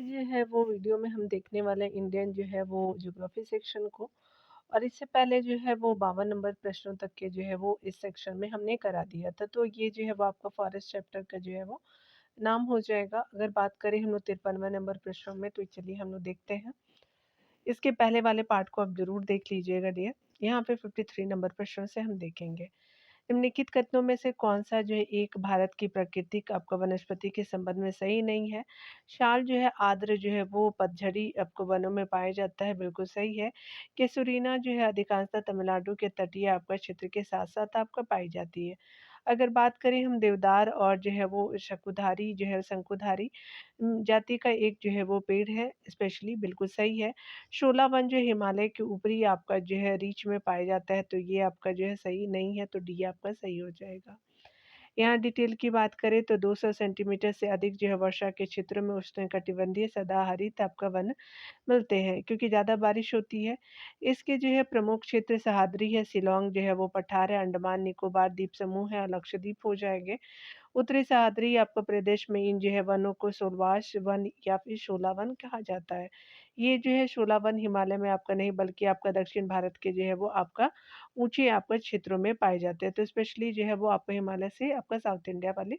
जो है वो वीडियो में हम देखने वाले हैं इंडियन जो है वो ज्योग्राफी सेक्शन को। और इससे पहले जो है वो 52 नंबर प्रश्नों तक के जो है वो इस सेक्शन में हमने करा दिया था। तो ये जो है वो आपका फॉरेस्ट चैप्टर का जो है वो नाम हो जाएगा। अगर बात करें हम लोग 53वें नंबर प्रश्नों में, तो चलिए हम लोग देखते हैं। इसके पहले वाले पार्ट को आप ज़रूर देख लीजिएगा डियर। यहाँ पे 53 नंबर प्रश्न से हम देखेंगे। निम्नलिखित कथनों में से कौन-सा जो है एक भारत की प्राकृतिक आपका वनस्पति के संबंध में सही नहीं है? शाल जो है आर्द्र जो है वो पतझड़ी आपको वनों में पाया जाता है, बिल्कुल सही है। केसुरीना जो है अधिकांशतः तमिलनाडु के तटीय आपका क्षेत्र के साथ-साथ आपका पाई जाती है। अगर बात करें हम देवदार और जो है वो शंकुधारी जो है शंकुधारी जाति का एक जो है वो पेड़ है, स्पेशली बिल्कुल सही है। शोला वन जो हिमालय के ऊपरी आपका जो है रीच में पाया जाता है, तो ये आपका जो है सही नहीं है, तो डी आपका सही हो जाएगा। यहाँ डिटेल की बात करें तो 200 सेंटीमीटर से अधिक जो है वर्षा के क्षेत्रों में उष्णकटिबंधीय सदाहरित आपका वन मिलते हैं, क्योंकि ज़्यादा बारिश होती है। इसके जो है प्रमुख क्षेत्र सह्याद्री है, शिलांग जो है वो पठार है, अंडमान निकोबार द्वीप समूह है और लक्षद्वीप हो जाएँगे। उत्तरी सह्याद्री आपका प्रदेश में इन जो है वनों को शोलवास वन या फिर शोला वन कहा जाता है। ये जो है शोला वन हिमालय में आपका नहीं, बल्कि आपका दक्षिण भारत के जो है वो आपका ऊँचे आपका क्षेत्रों में पाए जाते हैं। तो स्पेशली जो है वो आपको हिमालय से आपका साउथ इंडिया वाले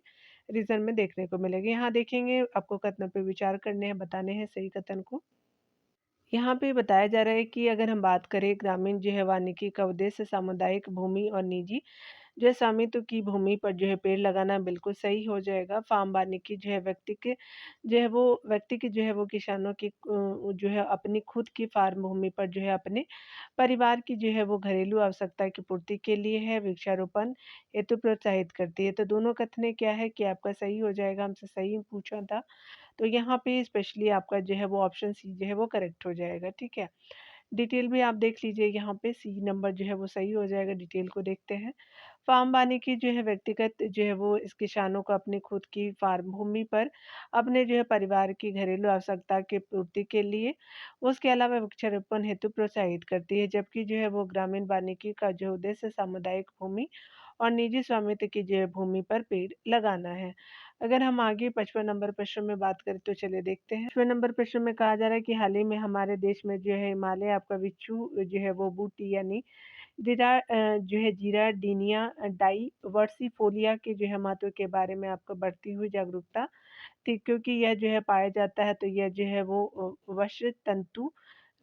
रीजन में देखने को मिलेंगे। यहाँ देखेंगे आपको कथनों पे विचार करने हैं, बताने हैं सही कथन को। यहाँ पे बताया जा रहा है कि अगर हम बात करें ग्रामीण जो है वानिकी का उद्देश्य सामुदायिक भूमि और निजी जो है स्वामित्व की भूमि पर जो है पेड़ लगाना बिल्कुल सही हो जाएगा। फार्म वानिकी जो है व्यक्ति के जो है वो किसानों की जो है अपनी खुद की फार्म भूमि पर जो है अपने परिवार की जो है वो घरेलू आवश्यकता की पूर्ति के लिए है, वृक्षारोपण हेतु प्रोत्साहित करती है। तो दोनों कथन क्या है कि आपका सही हो जाएगा, हमसे सही पूछा था। तो यहाँ पे स्पेशली आपका जो है वो ऑप्शन सी जो है वो करेक्ट हो जाएगा, ठीक है। डिटेल भी आप देख लीजिए, यहाँ पे सी नंबर जो है वो सही हो जाएगा। डिटेल को देखते हैं। फार्म वानिकी जो है व्यक्तिगत जो है वो इस किसानों को अपनी खुद की फार्म भूमि पर अपने जो है परिवार की घरेलू आवश्यकता की पूर्ति के लिए, उसके अलावा वृक्षारोपण हेतु प्रोत्साहित करती है। जबकि जो है वो ग्रामीण वानिकी का जो उद्देश्य सामुदायिक भूमि और निजी स्वामित्व की जो है भूमि पर पेड़ लगाना है। अगर हम आगे 55 नंबर प्रश्न में बात करें, तो चलिए देखते हैं। 55 नंबर प्रश्न में कहा जा रहा है कि हाल ही में हमारे देश में जो है हिमालय आपका बिच्छू जो है वो बूटी यानी जो है जिराडीनिया डाइवर्सिफोलिया के जो है महत्व के बारे में आपको बढ़ती हुई जागरूकता थी, क्योंकि यह जो है पाया जाता है, तो यह जो है वो वश्य तंतु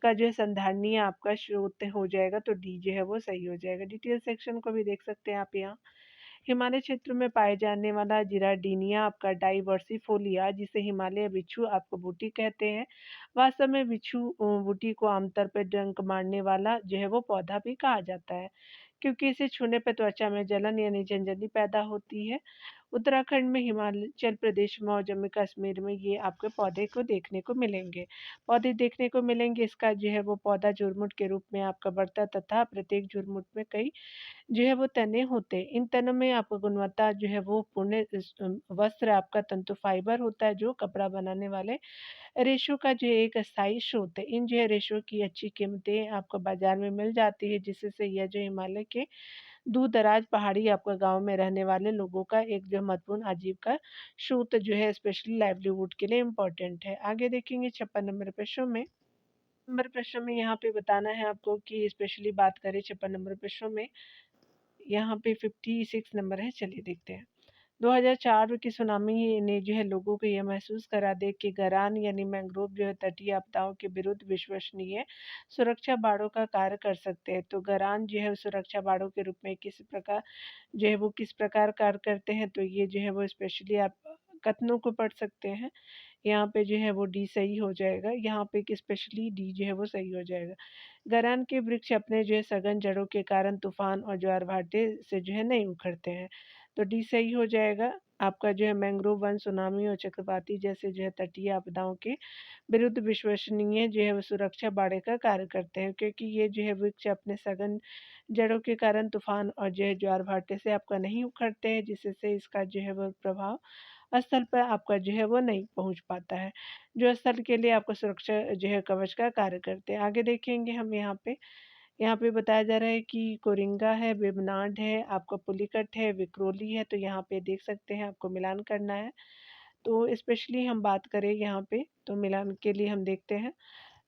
का जो है संधारणीय आपका स्रोत हो जाएगा, तो डी जो है वो सही हो जाएगा। डिटेल सेक्शन को भी देख सकते हैं आप यहाँ। हिमालय क्षेत्र में पाए जाने वाला जिराडीनिया आपका डाइवर्सिफोलिया, जिसे हिमालय बिच्छू आपको बूटी कहते हैं, वास्तव में बिच्छू बूटी को आमतौर पर डंक मारने वाला जो है वो पौधा भी कहा जाता है, क्योंकि इसे छूने पर त्वचा में जलन यानी झंझनी पैदा होती है। उत्तराखंड में, हिमाचल प्रदेश में और जम्मू कश्मीर में ये आपके पौधे को देखने को मिलेंगे। पौधे देखने को मिलेंगे। इसका जो है वो पौधा झुरमुट के रूप में आपका बढ़ता, तथा प्रत्येक झुरमुट में कई जो है वो तने होते हैं। इन तनों में आपको गुणवत्ता जो है वो पूर्ण वस्त्र आपका तंतु फाइबर होता है, जो कपड़ा बनाने वाले रेशों का जो है एक स्थायी स्रोत है। इन जो है रेशों की अच्छी कीमतें आपको बाजार में मिल जाती है, जिससे यह जो हिमालय के दूर-दराज पहाड़ी आपका गाँव में रहने वाले लोगों का एक जो महत्वपूर्ण आजीविका स्रोत जो है, स्पेशली लाइवलीहुड के लिए इम्पोर्टेंट है। आगे देखेंगे 56 नंबर प्रश्नों में। नंबर प्रश्न में यहाँ पे बताना है आपको कि स्पेशली बात करें 56 नंबर प्रश्नों में, यहाँ पे 56 नंबर है, चलिए देखते हैं। 2004 की सुनामी ने जो है लोगों को यह महसूस करा दे कि गरान यानी मैंग्रोव जो है तटीय आपदाओं के विरुद्ध विश्वसनीय सुरक्षा बाड़ों का कार्य कर सकते हैं। तो गरान जो है सुरक्षा बाड़ों के रूप में किस प्रकार कार्य करते हैं, तो ये जो है वो स्पेशली आप कथनों को पढ़ सकते हैं। यहाँ पे जो है वो डी सही हो जाएगा। यहाँ पे कि स्पेशली डी जो है वो सही हो जाएगा। गरान के वृक्ष अपने जो है सघन जड़ों के कारण तूफान और ज्वार भाटे से जो है नहीं उखड़ते हैं, तो डी सही हो जाएगा। आपका जो है मैंग्रोव वन सुनामी और चक्रवाती जैसे जो है तटीय आपदाओं के विरुद्ध विश्वसनीय जो है वो सुरक्षा बाड़े का कार्य करते हैं, क्योंकि ये जो है वृक्ष अपने सघन जड़ों के कारण तूफान और जो है ज्वार भाटे से आपका नहीं उखड़ते हैं, जिससे इसका जो है वो प्रभाव स्थल पर आपका जो है वो नहीं पहुंच पाता है, जो स्थल के लिए आपको सुरक्षा जो है कवच का कार्य करते हैं। आगे देखेंगे हम यहाँ पे बताया जा रहा है कि कोरिंगा है, वेबनाड है, आपका पुलिकट है, विक्रोली है, तो यहाँ पे देख सकते हैं आपको मिलान करना है। तो स्पेशली हम बात करें यहाँ पे तो मिलान के लिए हम देखते हैं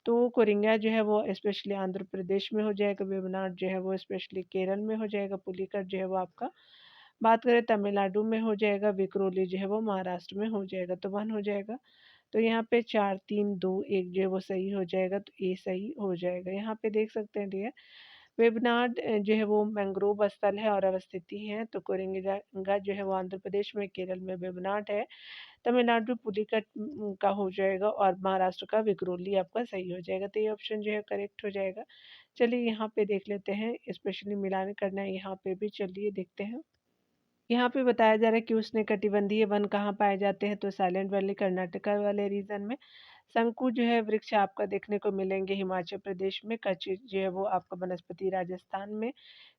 तो कोरिंगा जो है वो स्पेशली आंध्र प्रदेश में हो जाएगा, वेवनाड जो है वो स्पेशली केरल में हो जाएगा, पुलिकट जो है वो आपका बात करें तमिलनाडु में हो जाएगा, विक्रोली जो है वो महाराष्ट्र में हो जाएगा, तो 1 हो जाएगा। तो यहाँ पे 4, 3, 2, 1 जो है वो सही हो जाएगा, तो ए सही हो जाएगा। यहाँ पे देख सकते हैं डियर वेबनाड जो है वो मैंग्रोव स्थल है और अवस्थिति है, तो कोरिंगा जो है वो आंध्र प्रदेश में, केरल में वेबनाड है, तमिलनाडु पुलिकट का हो जाएगा और महाराष्ट्र का विक्रोली आपका सही हो जाएगा। तो ये ऑप्शन जो है करेक्ट हो जाएगा। चलिए यहाँ पे देख लेते हैं, स्पेशली मिलान करना है यहाँ पे भी, चलिए देखते हैं। यहाँ पे बताया जा रहा है कि उष्णकटिबंधीय वन कहाँ पाए जाते हैं, तो साइलेंट वैली कर्नाटका वाले रीजन में। शंकु जो है वृक्ष आपका देखने को मिलेंगे हिमाचल प्रदेश में, कच्छ जो है वो आपका वनस्पति राजस्थान में,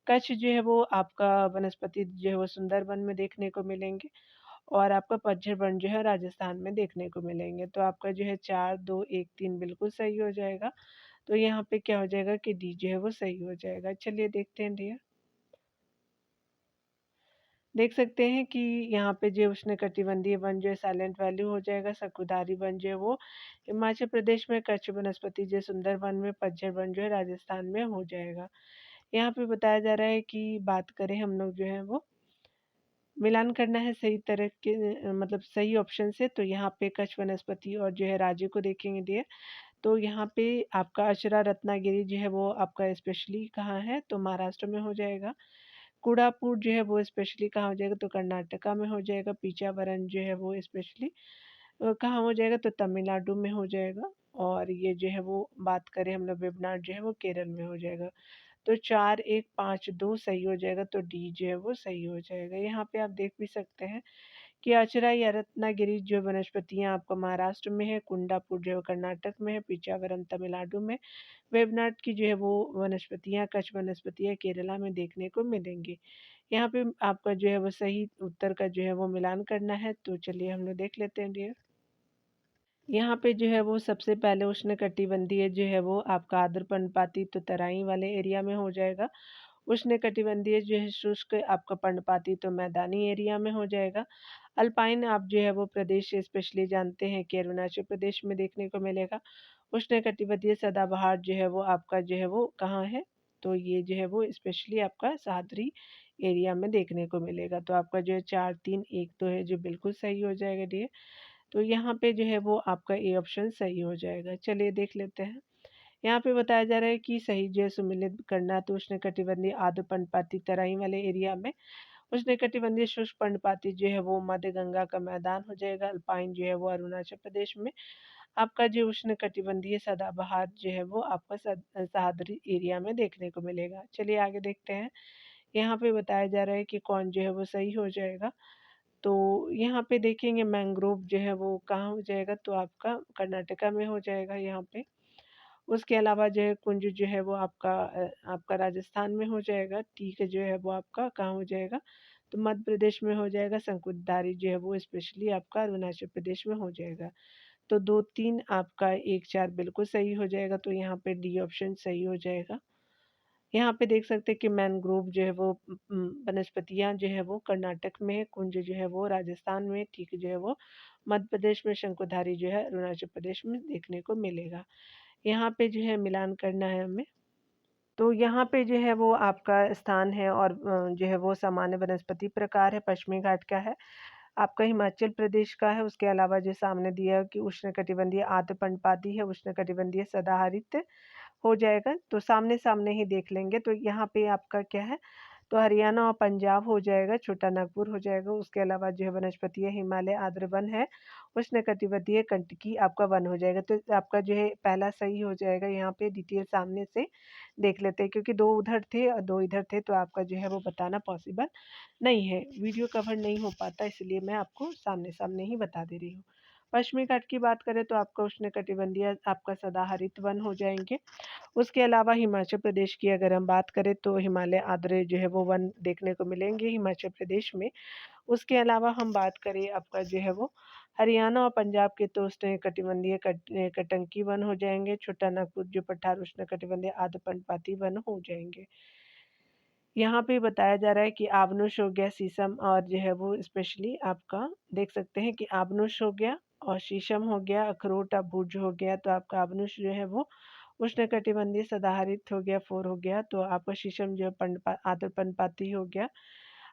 कच्छ जो है वो आपका वनस्पति जो है वो सुंदरबन में देखने को मिलेंगे और आपका पतझड़ वन जो है राजस्थान में देखने को मिलेंगे। तो आपका जो है 4, 2, 1, 3 बिल्कुल सही हो जाएगा। तो यहाँ पे क्या हो जाएगा कि डी जो है वो सही हो जाएगा। चलिए देखते हैं डियर। देख सकते हैं कि यहाँ पे जो उष्णकटिबंधीय वन जो है साइलेंट वैली हो जाएगा, सकुधारी वन जो है वो हिमाचल प्रदेश में, कच्छ वनस्पति जो सुंदरबन में, पतझड़ वन जो है राजस्थान में हो जाएगा। यहाँ पे बताया जा रहा है कि बात करें हम लोग जो है वो मिलान करना है सही तरह के मतलब सही ऑप्शन से, तो यहाँ पे कच्छ वनस्पति और जो है राज्य को देखेंगे डियर। तो यहाँ पे आपका अचरा रत्नागिरी जो है वो आपका स्पेशली कहाँ है, तो महाराष्ट्र में हो जाएगा। कोड़ापुर जो है वो स्पेशली कहाँ हो जाएगा, तो कर्नाटका में हो जाएगा। पीछावरम जो है वो स्पेशली कहाँ हो जाएगा, तो तमिलनाडु में हो जाएगा। और ये जो है वो बात करें हम लोग वेबनाड जो है वो केरल में हो जाएगा। तो 4, 1, 5, 2 सही हो जाएगा, तो डी जो है वो सही हो जाएगा। यहाँ पे आप देख भी सकते हैं कि अचरा या रत्नागिरी जो वनस्पतियाँ आपका महाराष्ट्र में है, कुंडापुर जो है कर्नाटक में है, पिचावरम तमिलनाडु में, वेबनाड की जो है वो वनस्पतियाँ, कच्छ वनस्पतियाँ केरला में देखने को मिलेंगी। यहाँ पे आपका जो है वो सही उत्तर का जो है वो मिलान करना है, तो चलिए हम लोग देख लेते हैं डियर। यहाँ पे जो है वो सबसे पहले उष्णकटिबंधीय जो है वो आपका आर्द्र पर्णपाती तो तराई वाले एरिया में हो जाएगा। उष्णकटिबंधीय जो है शुष्क आपका पर्णपाती तो मैदानी एरिया में हो जाएगा। अल्पाइन आप जो है वो प्रदेश स्पेशली जानते हैं कि अरुणाचल प्रदेश में देखने को मिलेगा। उष्णकटिबंधीय सदाबहार जो है वो आपका जो है वो कहाँ है, तो ये जो है वो स्पेशली आपका सह्याद्री एरिया में देखने को मिलेगा। तो आपका जो है 4, 3, 1 तो है जो बिल्कुल सही हो जाएगा डियर। तो यहाँ पे जो है वो आपका ए ऑप्शन सही हो जाएगा। चलिए देख लेते हैं। यहाँ पे बताया जा रहा है कि सही जो है सुमिलित करना, तो उष्णकटिबंधीय आर्द्र पर्णपाती तराई वाले एरिया में, उष्णकटिबंधीय शुष्क पर्णपाती जो है वो मध्य गंगा का मैदान हो जाएगा। अल्पाइन जो है वो अरुणाचल प्रदेश में, आपका जो उष्णकटिबंधीय सदाबहार जो है वो आपका सह्याद्री एरिया में देखने को मिलेगा। चलिए आगे देखते हैं। यहाँ पे बताया जा रहा है कि कौन जो है वो सही हो जाएगा। तो यहाँ पे देखेंगे मैंग्रोव जो है वो कहाँ हो जाएगा, तो आपका कर्नाटका में हो जाएगा यहाँ पे। उसके अलावा जो है कुंज जो है वो आपका राजस्थान में हो जाएगा। टीक जो है वो आपका कहाँ हो जाएगा, तो मध्य प्रदेश में हो जाएगा। शंकुधारी जो है वो स्पेशली आपका अरुणाचल प्रदेश में हो जाएगा। तो 2, 3 आपका 1, 4 बिल्कुल सही हो जाएगा, तो यहाँ पे डी ऑप्शन सही हो जाएगा। यहाँ पे देख सकते हैं कि मैंग्रोव जो है वो वनस्पतियाँ जो है वो कर्नाटक में है, कुंज जो है वो राजस्थान में, टीक जो है वो मध्य प्रदेश में, शंकुधारी जो है अरुणाचल प्रदेश में देखने को मिलेगा। यहाँ पे जो है मिलान करना है हमें। तो यहाँ पे जो है वो आपका स्थान है और जो है वो सामान्य वनस्पति प्रकार है, पश्चिमी घाट का है, आपका हिमाचल प्रदेश का है। उसके अलावा जो सामने दिया है कि उष्णकटिबंधीय आर्द्र पर्णपाती है, उष्णकटिबंधीय सदाहरित हो जाएगा, तो सामने-सामने ही देख लेंगे। तो यहाँ पे आपका क्या है, तो हरियाणा और पंजाब हो जाएगा, छोटा नागपुर हो जाएगा। उसके अलावा जो है वनस्पतीय हिमालय आर्द्र वन है, उष्णकटिबंधीय कंटकी आपका वन हो जाएगा। तो आपका जो है पहला सही हो जाएगा। यहाँ पे डिटेल सामने से देख लेते हैं, क्योंकि 2 उधर थे और 2 इधर थे, तो आपका जो है वो बताना पॉसिबल नहीं है। वीडियो कवर नहीं हो पाता, इसलिए मैं आपको सामने-सामने ही बता दे रही हूँ। पश्चिमी घाट की बात करें तो आपका उष्णकटिबंधीय आपका सदाहरित वन हो जाएँगे। उसके अलावा हिमाचल प्रदेश की अगर हम बात करें तो हिमालय आर्द्र जो है वो वन देखने को मिलेंगे हिमाचल प्रदेश में। उसके अलावा हम बात करें आपका जो है वो हरियाणा और पंजाब के, तो उष्णकटिबंधीय कटंकी वन हो जाएँगे, छोटा नागपुर जो पठार उष्णकटिबंधीय आर्द्र पर्णपाती वन हो जाएँगे। यहाँ पे बताया जा रहा है कि आबनुश हो गया, शीशम और जो है वो स्पेशली आपका देख सकते हैं कि आबनुश हो गया और शीशम हो गया, अखरोट और भुज हो गया, तो आपका आबनुश जो है वो उष्णकटिबंधीय सदाहरित हो गया, 4 हो गया, तो आपका शीशम जो है आर्द्र पर्णपाती हो गया,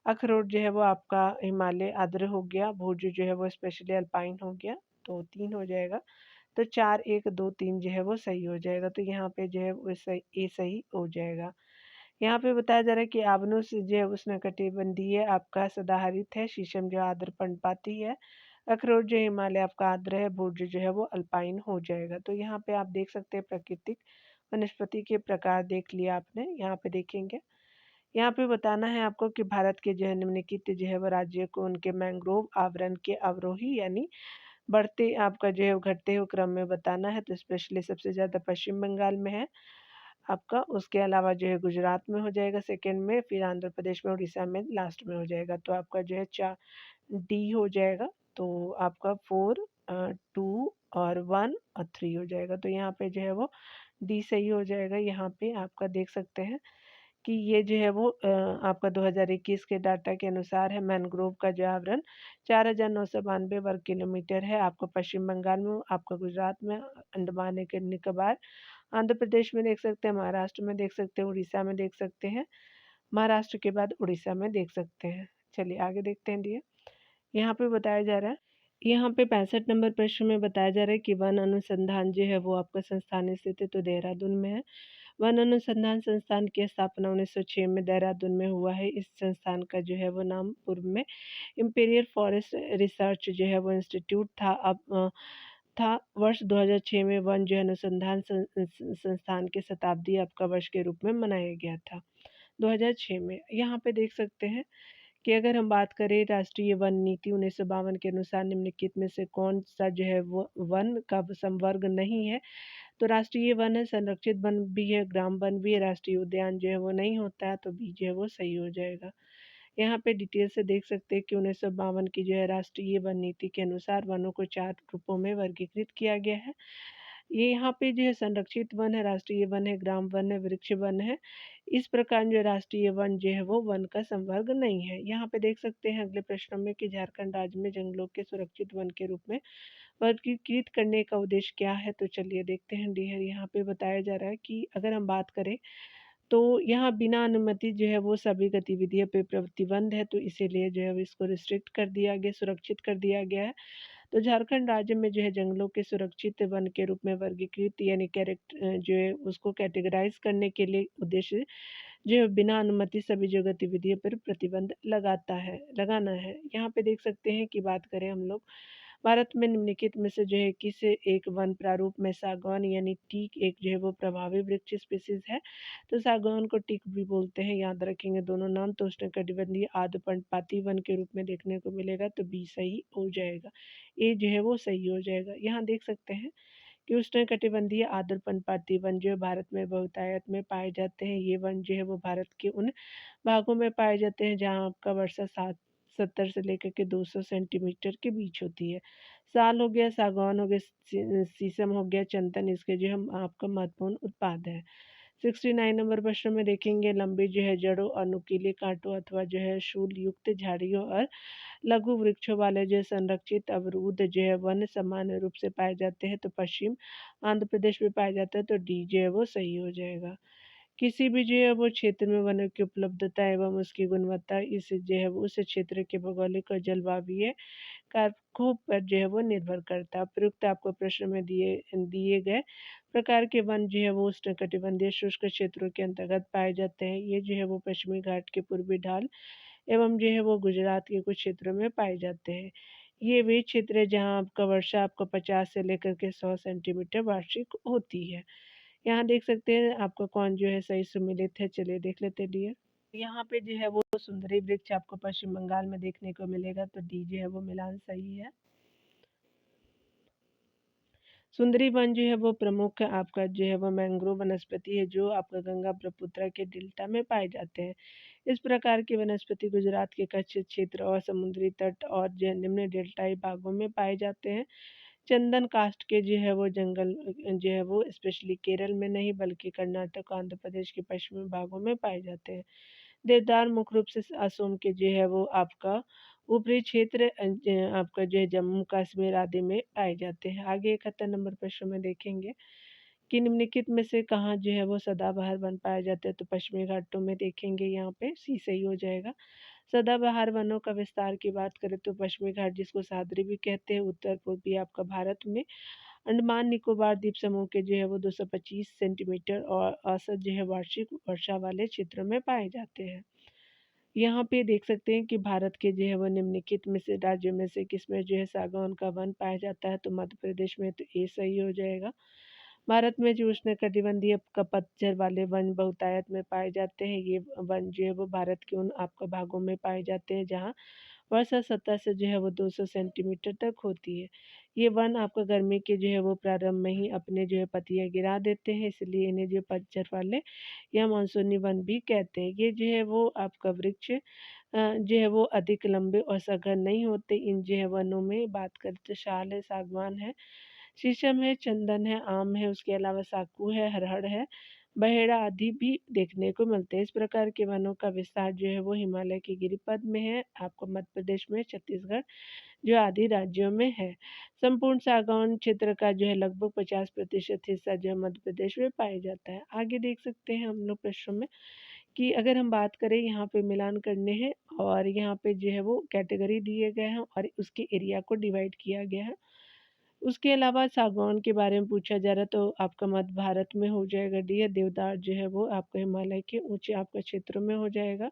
अखरोट जो है वो आपका हिमालय आर्द्र हो गया, भुज जो है वो स्पेशली अल्पाइन हो गया, तो 3 हो जाएगा। तो 4, 1, 2, 3 जो है वो सही हो जाएगा, तो यहाँ पे जो है वो ए सही हो जाएगा। यहाँ पे बताया जा रहा है कि आबनूस जो है उष्णकटिबंधीय आपका सदाहरित है, शीशम जो आर्द्र पर्णपाती है, अखरोट जो हिमालय आपका आर्द्र है, भुर्ज जो है वो अल्पाइन हो जाएगा। तो यहाँ पे आप देख सकते हैं प्राकृतिक वनस्पति के प्रकार देख लिया आपने, यहाँ पे देखेंगे। यहाँ पे बताना है आपको कि भारत के जो है निम्नलिखित जो है वो राज्य को उनके मैंग्रोव आवरण के अवरोही यानी बढ़ते आपका जो है घटते हुए क्रम में बताना है, तो स्पेशली सबसे ज़्यादा पश्चिम बंगाल में है आपका, उसके अलावा जो है गुजरात में हो जाएगा सेकंड में, फिर आंध्र प्रदेश में, उड़ीसा में लास्ट में हो जाएगा। तो आपका जो है डी हो जाएगा, तो आपका 4 2 और 1 और 3 हो जाएगा। तो यहाँ पे जो है वो डी सही हो जाएगा। यहाँ पे आपका देख सकते हैं कि ये जो है वो आपका 2021 के डाटा के अनुसार है, मैंग्रोव का जो आवरण 4,992 वर्ग किलोमीटर है। आपका पश्चिम बंगाल में, आपका गुजरात में, अंडमान निकोबार, आंध्र प्रदेश में देख सकते हैं, महाराष्ट्र में देख सकते हैं, उड़ीसा में देख सकते हैं, महाराष्ट्र के बाद उड़ीसा में देख सकते हैं। चलिए आगे देखते हैं डियर। यहाँ पे बताया जा रहा है, यहाँ पे 65 नंबर प्रश्न में बताया जा रहा है कि वन अनुसंधान जो है वो आपका संस्थान स्थित है, तो देहरादून में है। वन अनुसंधान संस्थान की स्थापना 1906 में देहरादून में हुआ है। इस संस्थान का जो है वो नाम पूर्व में इम्पीरियल फॉरेस्ट रिसर्च जो है वो इंस्टीट्यूट था। अब था वर्ष 2006 में वन जो है अनुसंधान संस्थान के शताब्दी आपका वर्ष के रूप में मनाया गया था 2006 में। यहाँ पे देख सकते हैं कि अगर हम बात करें राष्ट्रीय वन नीति 1952 के अनुसार निम्नलिखित में से कौन सा जो है वो वन का संवर्ग नहीं है, तो राष्ट्रीय वन है, संरक्षित वन भी है, ग्राम वन भी है, राष्ट्रीय उद्यान जो है वो नहीं होता है, तो बी जो है वो सही हो जाएगा। यहाँ पे डिटेल से देख सकते हैं कि 1952 की जो है राष्ट्रीय वन नीति के अनुसार वनों को 4 ग्रुपों में वर्गीकृत किया गया है। ये यहाँ पे जो है संरक्षित वन है, राष्ट्रीय वन है, ग्राम वन है, वृक्ष वन है। इस प्रकार जो राष्ट्रीय वन जो है वो वन का संवर्ग नहीं है। यहाँ पे देख सकते हैं अगले प्रश्नों में कि झारखंड राज्य में जंगलों के सुरक्षित वन के रूप में वर्गीकृत करने का उद्देश्य क्या है, तो चलिए देखते हैं डियर। यहाँ पे बताया जा रहा है कि अगर हम बात करें तो यहाँ बिना अनुमति जो है वो सभी गतिविधियों पे प्रतिबंध है, तो इसीलिए जो है इसको रिस्ट्रिक्ट कर दिया गया, सुरक्षित कर दिया गया है। तो झारखंड राज्य में जो है जंगलों के सुरक्षित वन के रूप में वर्गीकृत यानी जो है उसको कैटेगराइज करने के लिए उद्देश्य जो है बिना अनुमति सभी जो गतिविधियों पर प्रतिबंध लगाना है। यहाँ पे देख सकते हैं कि बात करें हम लोग भारत में निम्नलिखित में से जो है किस एक वन प्रारूप में सागौन यानी टीक एक जो है वो प्रभावी वृक्ष स्पीसीज है, तो सागौन को टीक भी बोलते हैं, याद रखेंगे दोनों नाम। तो उष्णकटिबंधीय आर्द्र पर्णपाती वन के रूप में देखने को मिलेगा, तो बी सही हो जाएगा, ए जो है वो सही हो जाएगा। यहाँ देख सकते हैं कि उष्णकटिबंधीय आर्द्र पर्णपाती वन जो है भारत में बहुतायत में पाए जाते हैं। ये वन जो है वो भारत के उन भागों में पाए जाते हैं जहाँ आपका वर्षा 70 से लेकर के 200 सेंटीमीटर के बीच होती है। साल हो गया, सागौन हो गया, शीशम हो गया, चंदन इसके जो हम आपका महत्वपूर्ण उत्पाद है। 69 नंबर प्रश्न में देखेंगे लंबी जो है जड़ों और नुकीले कांटों अथवा जो है शूल युक्त झाड़ियों और लघु वृक्षों वाले जो संरक्षित अवरुद्ध जो है वन सामान्य रूप से पाए जाते हैं, तो पश्चिम आंध्र प्रदेश में पाया जाता है, तो डी जो है वो सही हो जाएगा। किसी भी जो है वो क्षेत्र में वनों की उपलब्धता एवं उसकी गुणवत्ता इस जो है वो उस क्षेत्र के भौगोलिक और जलवायु कारकों पर जो है वो निर्भर करता है। उपयुक्त आपको प्रश्न में दिए दिए गए प्रकार के वन जो है वो उष्णकटिबंधीय शुष्क क्षेत्रों के अंतर्गत पाए जाते हैं। ये जो है वो पश्चिमी घाट के पूर्वी ढाल एवं जो है वो गुजरात के कुछ क्षेत्रों में पाए जाते हैं। ये वे क्षेत्र है जहाँ आपका वर्षा आपका 50 से लेकर के 100 सेंटीमीटर वार्षिक होती है। यहाँ देख सकते हैं आपका कौन जो है सही सुमेलित है, चलिए देख लेते हैं डियर। यहाँ पे जो है वो सुंदरी वृक्ष आपको पश्चिम बंगाल में देखने को मिलेगा, तो डी जो है वो मिलान सही है। सुंदरी वन जो है वो प्रमुख आपका जो है वो मैंग्रोव वनस्पति है जो आपका गंगा ब्रह्मपुत्र के डेल्टा में पाए जाते हैं। इस प्रकार की वनस्पति गुजरात के कच्छ क्षेत्र और समुद्री तट और जो निम्न डेल्टाई भागों में पाए जाते हैं। चंदन कास्ट के जो है वो जंगल जो है वो स्पेशली केरल में नहीं बल्कि कर्नाटक और आंध्र प्रदेश के पश्चिमी भागों में पाए जाते हैं। देवदार मुख्य रूप से असम के जो है वो आपका ऊपरी क्षेत्र आपका जो है जम्मू कश्मीर आदि में पाए जाते हैं। आगे 71 नंबर प्रश्न में देखेंगे कि निम्नलिखित में से कहाँ जो है वो सदाबहार वन पाए जाते हैं, तो पश्चिमी घाटों में देखेंगे यहाँ पे सी सही हो जाएगा। सदाबहार वनों का विस्तार की बात करें तो पश्चिमी घाट जिसको सह्याद्री भी कहते हैं उत्तर पूर्वी आपका भारत में अंडमान निकोबार द्वीप समूह के जो है वो 225 सेंटीमीटर और औसत जो है वार्षिक वर्षा वाले क्षेत्रों में पाए जाते हैं। यहाँ पे देख सकते हैं कि भारत के जो है वो निम्नलिखित में से राज्यों में से किसमें जो है सागौन का वन पाया जाता है, तो मध्य प्रदेश में तो ये सही हो जाएगा। भारत में जो उष्णकटिबंधीय का पतझड़ वाले वन बहुतायत में पाए जाते हैं। ये वन जो है वो भारत के उन आपका भागों में पाए जाते हैं जहाँ वर्षा सतह से जो है वो 200 सेंटीमीटर तक होती है। ये वन आपका गर्मी के जो है वो प्रारंभ में ही अपने जो है पत्तियाँ गिरा देते हैं, इसलिए इन्हें जो पतझड़ वाले या मानसूनी वन भी कहते हैं। ये जो है वो आपका वृक्ष जो है वो अधिक लंबे और सघन नहीं होते। इन जो है वनों में बात करें तो साल है, सागवान है, शीशम है, चंदन है, आम है, उसके अलावा साखू है, हरहर है, बहेड़ा आदि भी देखने को मिलते हैं। इस प्रकार के वनों का विस्तार जो है वो हिमालय के गिरिपद में है, आपको मध्य प्रदेश में, छत्तीसगढ़ जो आदि राज्यों में है। संपूर्ण सागौन क्षेत्र का जो है लगभग 50% हिस्सा जो है मध्य प्रदेश में पाया जाता है। आगे देख सकते हैं हम लोग प्रश्नों में कि अगर हम बात करें यहाँ पे मिलान करने हैं और यहाँ पे जो है वो कैटेगरी दिए गए हैं और उसके एरिया को डिवाइड किया गया है। उसके अलावा सागौन के बारे में पूछा जा रहा है तो आपका मध्य भारत में हो जाएगा डी है। देवदार जो है वो आपका हिमालय के ऊंचे आपका क्षेत्रों में हो जाएगा।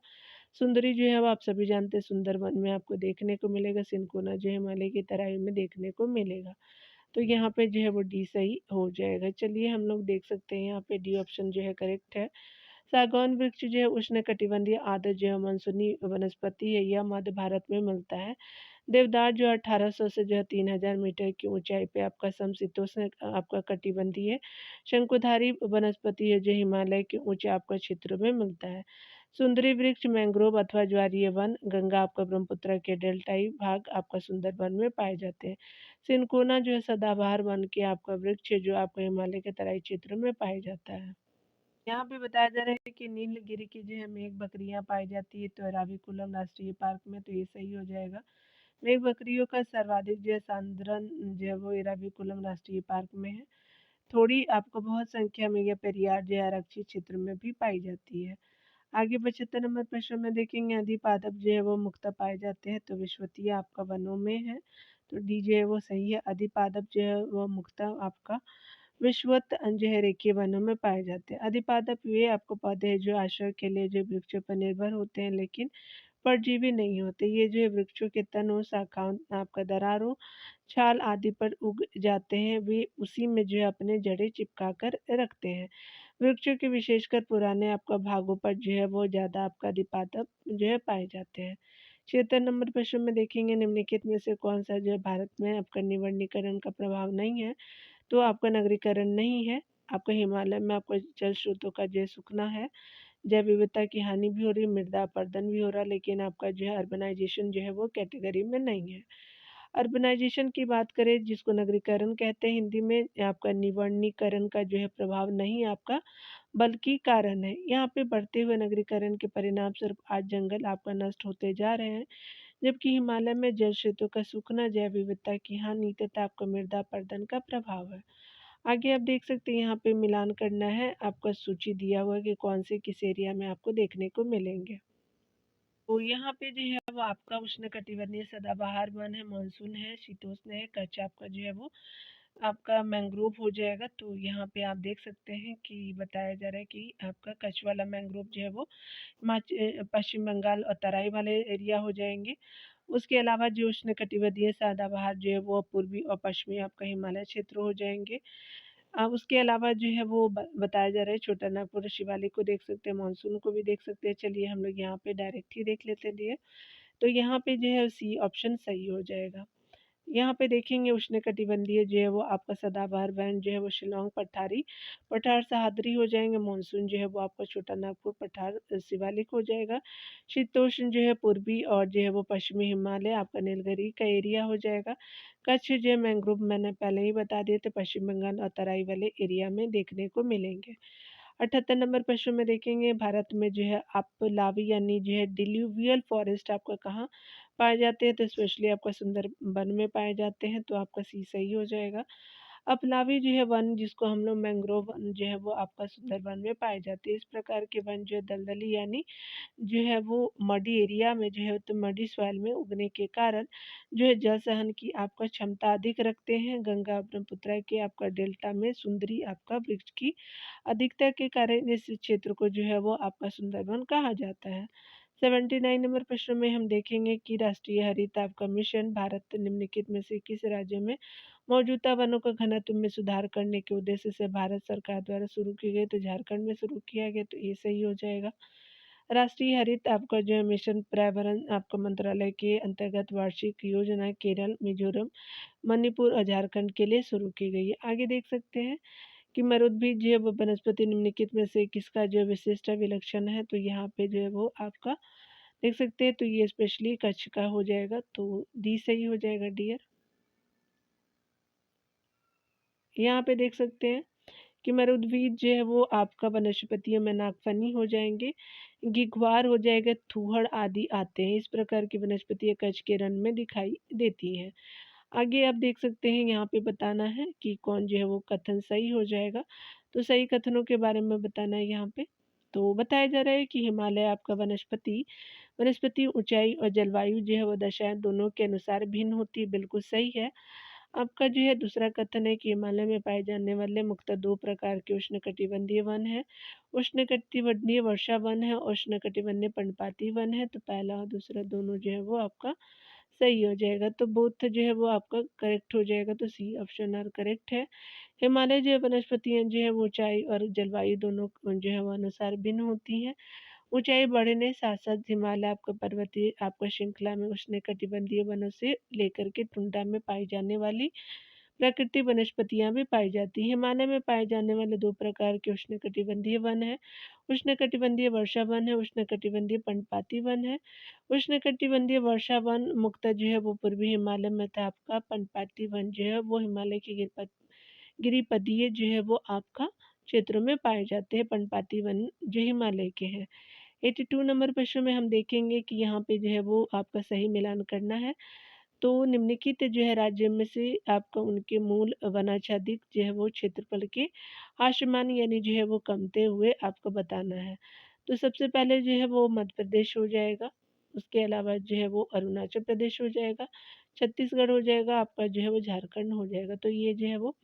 सुंदरी जो है वो आप सभी जानते हैं सुंदरबन में आपको देखने को मिलेगा। सिनकोना जो है हिमालय की तराई में देखने को मिलेगा। तो यहाँ पे जो है वो डी सही हो जाएगा। चलिए हम लोग देख सकते हैं यहाँ पे डी ऑप्शन जो है करेक्ट है। सागौन वृक्ष जो है उष्णकटिबंधीय आर्द्र जो है मानसूनी वनस्पति है, यह मध्य भारत में मिलता है। देवदार जो 1800 से जो है 3000 मीटर की ऊंचाई पे आपका समशीतोष्ण आपका कटिबंधीय शंकुधारी वनस्पति है जो हिमालय के ऊंचे आपका क्षेत्रों में मिलता है। सुंदरी वृक्ष मैंग्रोव अथवा ज्वारीय वन गंगा आपका ब्रह्मपुत्र के डेल्टाई भाग आपका सुंदरबन में पाए जाते हैं। सिनकोना जो है सदाबहार वन के आपका वृक्ष है जो आपका हिमालय के तराई क्षेत्रों में पाया जाता है। यहाँ पे बताया जा रहा है कि नीलगिरी की जो है मेघ बकरियां पाई जाती है तो एराविकुलम राष्ट्रीय पार्क में, तो ये सही हो जाएगा। मेघ बकरियों का सर्वाधिक जो है सांद्रण जो है वो एराविकुलम राष्ट्रीय पार्क में है। थोड़ी आपको बहुत संख्या में यह पेरियार जो है आरक्षित क्षेत्र में भी पाई जाती है। आगे 75 नंबर प्रश्न में देखेंगे अधिपादप जो है वो मुक्त पाए जाते हैं, तो विश्वतीय आपका वनों में है, तो डी जो है वो सही है। अधिपादप जो है वो मुक्त आपका विश्वत जो है रेखीय वनों में पाए जाते हैं। अधिपादप वे आपको पौधे हैं जो आश्रय के लिए जो वृक्षों पर निर्भर होते हैं लेकिन परजीवी नहीं होते। ये जो है वृक्षों के तनों, शाखाओं, आपका दरारों, छाल आदि पर उग जाते हैं। वे उसी में जो है अपने जड़ें चिपका कर रखते हैं। वृक्षों के विशेषकर पुराने आपका भागों पर जो है वो ज़्यादा आपका अधिपादप जो है पाए जाते हैं। 76 नंबर प्रश्न में देखेंगे निम्नलिखित में से कौन सा जो है भारत में आपका निवर्णीकरण का प्रभाव नहीं है, तो आपका नगरीकरण नहीं है। आपका हिमालय में आपका जल स्रोतों का जो है सूखना है, जैव विविधता की हानि भी हो रही है, मृदा अपरदन भी हो रहा है, लेकिन आपका जो है अर्बनाइजेशन जो है वो कैटेगरी में नहीं है। अर्बनाइजेशन की बात करें जिसको नगरीकरण कहते हैं हिंदी में, आपका निवर्णीकरण का जो है प्रभाव नहीं आपका बल्कि कारण है। यहाँ पे बढ़ते हुए नगरीकरण के परिणाम स्वरूप आज जंगल आपका नष्ट होते जा रहे हैं, जबकि हिमालय में जल स्रोतों का सूखना, जैव विविधता की हानि तथा आपका मृदा अपरदन का प्रभाव है। आगे आप देख सकते हैं यहाँ पे मिलान करना है, आपका सूची दिया हुआ है कि कौन से किस एरिया में आपको देखने को मिलेंगे। तो यहाँ पे जो है वो आपका उष्णकटिबंधीय सदाबहार वन है, मानसून है, शीतोष्ण है, कच्छ आपका जो है वो आपका मैंग्रोव हो जाएगा। तो यहाँ पे आप देख सकते हैं कि बताया जा रहा है कि आपका कच्छ वाला मैंग्रोव जो है वो पश्चिम बंगाल और तराई वाले एरिया हो जाएंगे। उसके अलावा जो उष्णकटिबंधीय सदाबहार जो है वो पूर्वी और पश्चिमी आपका हिमालय क्षेत्र हो जाएंगे। उसके अलावा जो है वो बताया जा रहा है छोटा नागपुर शिवालिक को देख सकते हैं, मानसून को भी देख सकते हैं। चलिए हम लोग यहाँ पे डायरेक्ट ही देख लेते हैं। तो यहाँ पे जो है सी ऑप्शन सही हो जाएगा। यहाँ पे देखेंगे उष्णकटिबंधीय जो है वो आपका सदाबहार वैन जो है वो शिलोंग पठारी पठार सह्याद्री हो जाएंगे। मानसून जो है वो आपका छोटा नागपुर पठार शिवालिक हो जाएगा। शीतोष्ण जो है पूर्वी और जो है वो पश्चिमी हिमालय आपका नीलगिरी का एरिया हो जाएगा। कच्छ जो है मैंग्रोव मैंने पहले ही बता दिए थे, पश्चिम बंगाल और तराई वाले एरिया में देखने को मिलेंगे। 78 नंबर प्रश्न में देखेंगे भारत में जो है अपलावी यानी जो है डिल्यूवियल फॉरेस्ट आपका कहाँ पाए जाते हैं? तो स्पेशली आपका सुंदरबन में पाए जाते हैं, तो आपका सी सही हो जाएगा। अपलावी जो है वन जिसको हम लोग मैंग्रोव वन जो है वो आपका सुंदरबन में पाए जाते हैं। इस प्रकार के वन जो है दलदली यानी जो है वो मडी एरिया में जो है तो मडी सॉइल में उगने के कारण जो है जल सहन की आपका क्षमता अधिक रखते हैं। गंगा ब्रह्मपुत्र के आपका डेल्टा में सुंदरी आपका वृक्ष की अधिकता के कारण इस क्षेत्र को जो है वो आपका सुंदरबन कहा जाता है। 79 नंबर प्रश्न में हम देखेंगे कि राष्ट्रीय हरित आपका मिशन भारत निम्नलिखित में से किस राज्य में मौजूदा वनों का घनत्व में सुधार करने के उद्देश्य से भारत सरकार द्वारा शुरू की गई? तो झारखंड में शुरू किया गया, तो ये सही हो जाएगा। राष्ट्रीय हरित आपका जो है मिशन पर्यावरण आपका मंत्रालय के अंतर्गत वार्षिक योजना केरल, मिजोरम, मणिपुर और झारखंड के लिए शुरू की गई है। आगे देख सकते हैं कि मरुद्भिद जो है वो वनस्पति निम्नलिखित में से किसका जो विशिष्ट विलक्षण है? तो यहाँ पे जो है वो आपका देख सकते हैं, तो ये स्पेशली कच्छ का हो जाएगा, तो डी सही हो जाएगा डियर। यहाँ पे देख सकते हैं कि मरुद्वीद जो है वो आपका वनस्पतियों में नागफनी हो जाएंगे, घिघवार हो जाएगा, थूहड़ आदि आते हैं। इस प्रकार की वनस्पतियाँ कच्छ के रण में दिखाई देती हैं। आगे आप देख सकते हैं यहाँ पे बताना है कि कौन जो है वो कथन सही हो जाएगा। तो सही कथनों के बारे में बताना है यहाँ पे। तो बताया जा रहा है कि हिमालय आपका वनस्पति ऊंचाई और जलवायु जो है वो दशाएं दोनों के अनुसार भिन्न होती है, बिल्कुल सही है। आपका जो है दूसरा कथन है कि हिमालय में पाए जाने वाले मुख्यतः दो प्रकार के उष्णकटिबंधीय वन है। उष्णकटिबंधीय वर्षा वन है, उष्णकटिबंधीय पर्णपाती वन है। तो पहला और दूसरा दोनों जो है वो आपका सही हो जाएगा, तो बोथ जो है वो आपका करेक्ट हो जाएगा, तो सी ऑप्शन आर करेक्ट है। हिमालय जो है वनस्पतियाँ जो है वो ऊंचाई और जलवायु दोनों जो है वो अनुसार भिन्न होती हैं। ऊंचाई बढ़ने साथ साथ हिमालय आपका पर्वतीय आपका श्रृंखला में उष्णकटिबंधीय वनों से लेकर के टुंड्रा में पाई जाने वाली प्राकृतिक वनस्पतियां भी पाई जाती हैं। हिमालय में पाए जाने वाले दो प्रकार के उष्णकटिबंधीय वन है। उष्णकटिबंधीय वर्षा वन है, उष्णकटिबंधीय पर्णपाती वन है। उष्णकटिबंधीय वर्षा वन मुख्यतः जो है वो पूर्वी हिमालय में था। आपका पर्णपाती वन जो है वो हिमालय के गिरिपदीय जो है वो आपका क्षेत्रों में पाए जाते हैं। पर्णपाती वन जो हिमालय के हैं। 82 नंबर प्रश्न में हम देखेंगे कि यहाँ पे जो है वो आपका सही मिलान करना है। तो निम्नलिखित जो है राज्य में से आपका उनके मूल वनाच्छादित जो है वो क्षेत्रफल के आसमान यानी जो है वो कमते हुए आपको बताना है। तो सबसे पहले जो है वो मध्य प्रदेश हो जाएगा, उसके अलावा जो है वो अरुणाचल प्रदेश हो जाएगा, छत्तीसगढ़ हो जाएगा, आपका जो है वो झारखंड हो जाएगा। तो ये जो है वो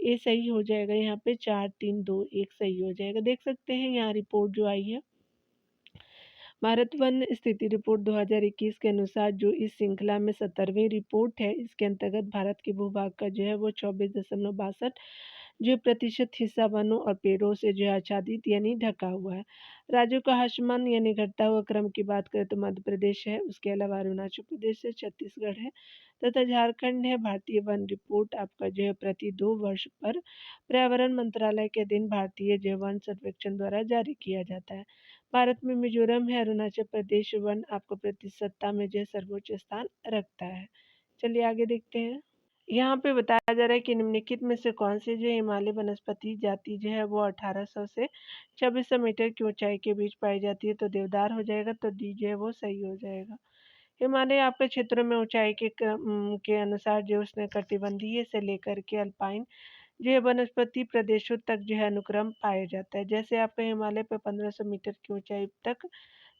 ये सही हो जाएगा, यहाँ पे 4 3 2 1 सही हो जाएगा। देख सकते हैं यहाँ रिपोर्ट जो आई है भारत वन स्थिति रिपोर्ट 2021 के अनुसार जो इस श्रृंखला में 17वीं रिपोर्ट है, इसके अंतर्गत भारत के भूभाग का जो है वो 24.62 जो प्रतिशत हिस्सा वनों और पेड़ों से जो है आच्छादित यानी ढका हुआ है। राज्यों का आसमान यानी घटता हुआ क्रम की बात करें तो मध्य प्रदेश है, उसके अलावा अरुणाचल प्रदेश है, छत्तीसगढ़ है तथा झारखंड है। भारतीय वन रिपोर्ट आपका जो है प्रति 2 वर्ष पर पर्यावरण मंत्रालय के अधीन भारतीय जैव वन सर्वेक्षण द्वारा जारी किया जाता है। भारत में मिजोरम है, अरुणाचल प्रदेश वन आपको प्रतिशतता में जो है सर्वोच्च स्थान रखता है। चलिए आगे देखते हैं। यहाँ पे बताया जा रहा है कि निम्नलिखित में से कौन सी जो हिमालय वनस्पति जाति जो है वो 1800 से 2600 मीटर की ऊंचाई के बीच पाई जाती है? तो देवदार हो जाएगा, तो डी जो है वो सही हो जाएगा। हिमालय आपके क्षेत्रों में ऊंचाई के के अनुसार जो उसने कटिबंधीय से लेकर के अल्पाइन जो है वनस्पति प्रदेशों तक जो है अनुक्रम पाया जाता है। जैसे आपका हिमालय पे 1500 मीटर की ऊंचाई तक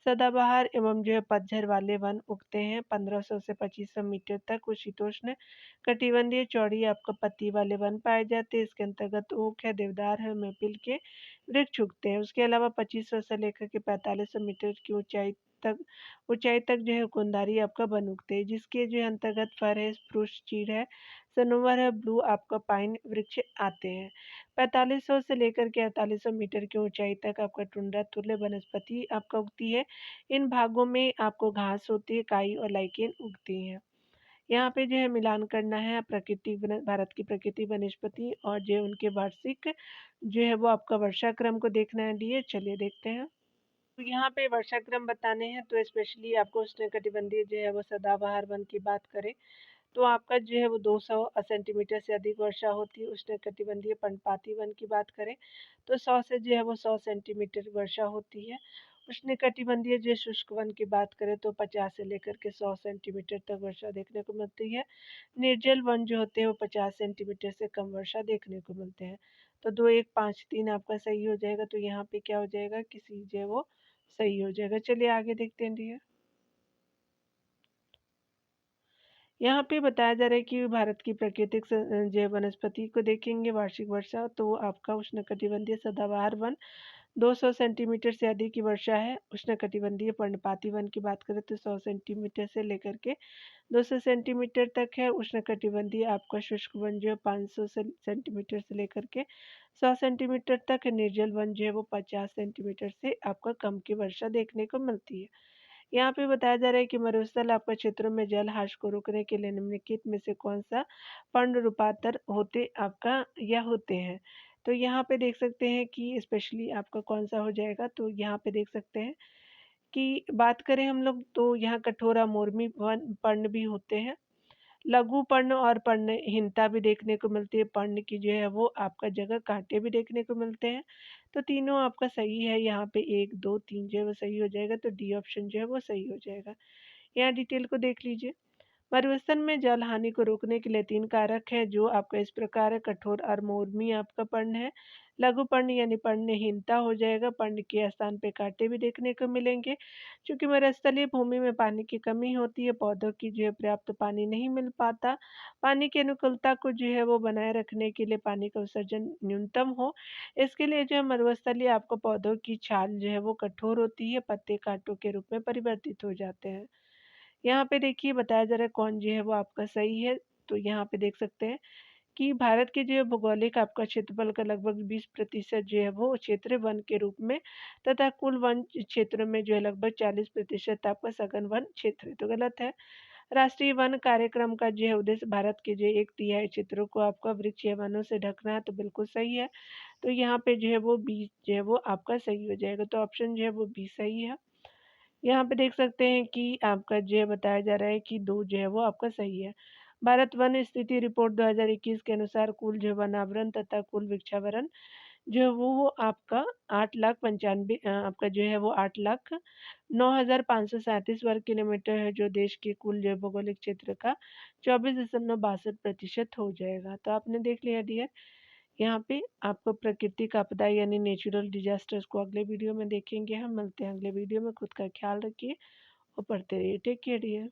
सदाबहार एवं जो है पतझड़ वाले वन उगते हैं। 1500 से 2500 मीटर तक शीतोष्ण कटिबंधीय चौड़ी आपका पत्ती वाले वन पाए जाते हैं। इसके अंतर्गत ओक है, देवदार है, मेपिल के वृक्ष उगते हैं। उसके अलावा 2500 से लेकर के 4500 मीटर की ऊंचाई तक जो है कुंदारी आपका वन उगते हैं, जिसके जो है अंतर्गत फर है, स्प्रूस, चीड़ है, सनोवर है, ब्लू आपका पाइन वृक्ष आते हैं। 4500 से लेकर के 4800 मीटर की ऊंचाई तक आपका टुंड्रा तुल्य वनस्पति आपका उगती है। इन भागों में आपको घास होती है, काई और लाइकेन उगती हैं। यहाँ पे जो है मिलान करना है भारत की प्रकृति वनस्पति और जो उनके वार्षिक जो है वो आपका वर्षा क्रम को देखना है दिए। चलिए देखते हैं। तो यहाँ पे वर्षा क्रम बताने हैं, तो स्पेशली आपको उष्णकटिबंधीय जो है वो सदाबहार वन की बात करें तो आपका जो है वो 200 सेंटीमीटर से अधिक वर्षा होती है। उष्णकटिबंधीय पर्णपाती वन की बात करें तो 100 से जो है वो 100 सेंटीमीटर वर्षा होती है। उष्णकटिबंधीय जो शुष्क वन की बात करें तो 50 से लेकर के 100 सेंटीमीटर तक वर्षा देखने को मिलती है। निर्जल वन जो होते हैं वो 50 सेंटीमीटर से कम वर्षा देखने को मिलते हैं। तो 2, 1, 5, 3 आपका सही हो जाएगा। तो यहाँ पे क्या हो जाएगा कि सी जो है वो सही हो जाएगा। चलिए आगे देखते हैं डियर। यहाँ पे बताया जा रहा है कि भारत की प्राकृतिक जैव वनस्पति को देखेंगे वार्षिक वर्षा तो आपका उष्णकटिबंधीय सदाबहार वन 200 सेंटीमीटर से अधिक की वर्षा है। उष्णकटिबंधीय पर्णपाती वन की बात करें तो 100 सेंटीमीटर से लेकर के 200 सेंटीमीटर तक है। उष्णकटिबंधीय आपका शुष्क वन जो है 500 सेंटीमीटर से लेकर के 100 सेंटीमीटर तक है। निर्जल वन जो है वो 50 सेंटीमीटर से आपका कम की वर्षा देखने को मिलती है। यहाँ पे बताया जा रहा है कि मरुस्थल आपका क्षेत्रों में जल ह्रास को रोकने के लिए निम्नलिखित में से कौन सा फंड रूपांतर होते आपका या होते हैं। तो यहाँ पे देख सकते हैं कि स्पेशली आपका कौन सा हो जाएगा। तो यहाँ पे देख सकते हैं कि बात करें हम लोग तो यहाँ कठोरा मोरमी वन पर्ण भी होते हैं। लघु पर्ण और पर्णहीनता भी देखने को मिलती है। पर्ण की जो है वो आपका जगह कांटे भी देखने को मिलते हैं। तो तीनों आपका सही है। यहाँ पे 1, 2, 3 जो है वो सही हो जाएगा। तो डी ऑप्शन जो है वो सही हो जाएगा। यहाँ डिटेल को देख लीजिए। परिवेशन में जल हानि को रोकने के लिए 3 कारक हैं जो आपका इस प्रकार है। कठोर और मोर्मी आपका पर्ण है। लघु पर्ण यानी पर्णहीनता हो जाएगा। पर्ण के स्थान पे कांटे भी देखने को मिलेंगे। चूंकि मरुस्थलीय भूमि में पानी की कमी होती है, पौधों की जो है पर्याप्त पानी नहीं मिल पाता। पानी की अनुकूलता को जो है वो बनाए रखने के लिए पानी का विसर्जन न्यूनतम हो, इसके लिए जो है मरुस्थलीय आपको पौधों की छाल जो है वो कठोर होती है। पत्ते कांटों के रूप में परिवर्तित हो जाते हैं। यहाँ पे देखिए बताया जा रहा है कौन जो है वो आपका सही है। तो यहाँ पे देख सकते हैं कि भारत के जो है भौगोलिक आपका क्षेत्रफल का लगभग 20% जो है वो क्षेत्र वन के रूप में तथा कुल वन क्षेत्र में जो है लगभग 40% आपका सघन वन क्षेत्र है। तो गलत है। राष्ट्रीय वन कार्यक्रम का जो है उद्देश्य भारत के जो 1/3 क्षेत्रों को आपका वृक्ष या वनों से ढकना है। तो बिल्कुल सही है। तो यहाँ पे जो है वो बी जो है वो आपका सही हो जाएगा। तो ऑप्शन जो है वो बी सही है। यहाँ पे देख सकते हैं कि आपका जो है बताया जा रहा है कि 2 जो है वो आपका सही है। भारत वन स्थिति रिपोर्ट 2021 के अनुसार कुल जो वनावरण तथा कुल वृक्षावरण जो है वो आपका 8,95,000 आपका जो है वो 8,09,537 वर्ग किलोमीटर है जो देश के कुल जो भौगोलिक क्षेत्र का 24.62% हो जाएगा। तो आपने देख लिया डियर। यहाँ पे आपको प्राकृतिक आपदा यानी नेचुरल डिजास्टर्स को अगले वीडियो में देखेंगे हम। मिलते हैं अगले वीडियो में। खुद का ख्याल रखिए और पढ़ते रहिए। Take care dear.